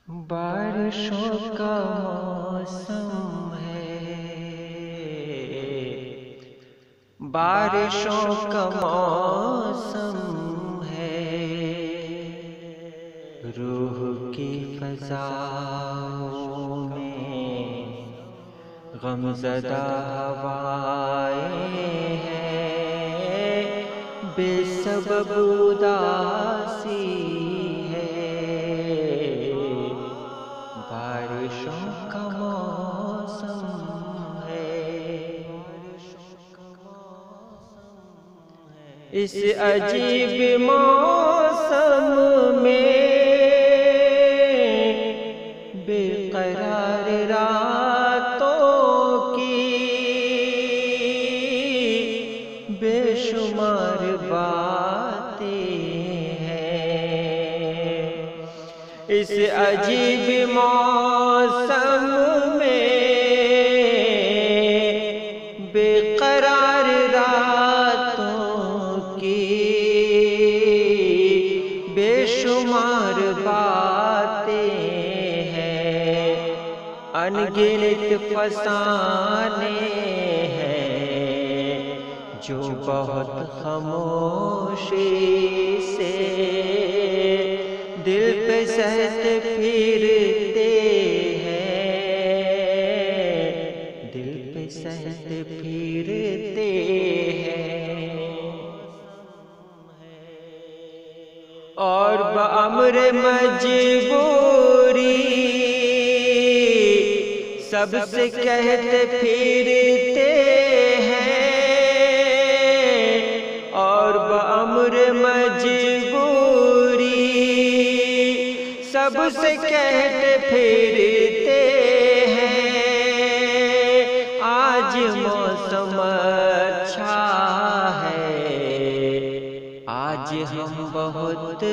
بارشوں کا موسم ہے، بارشوں کا موسم ہے، روح کی فضاؤں میں غمزدہ ہوائیں ہیں، بے سبب اداسی ہے، بارشوں کا موسم ہے۔ اس عجیب موسم میں بے قرار راتوں کی بے شمار باتیں ہیں، اس عجیب موسم میں بے قرار راتوں کی بے شمار باتیں ہیں، انگنت فسانے ہیں جو بہت خاموشی سے دل پہ سہتے پھرتے ہیں، دل پہ سہتے پھرتے ہیں، اور بأمر مجبوری سب سے کہتے پھرتے ہیں، اور بأمر مجبوری سب سے کہتے پھرتے ہیں، آج موسم اچھا ہے، آج ہم بہت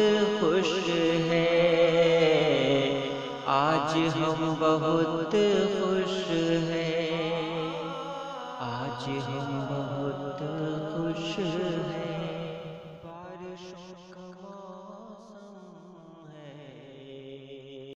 خوش ہیں، آج ہم بہت خوش ہیں، آج ہم بہت خوش ہیں۔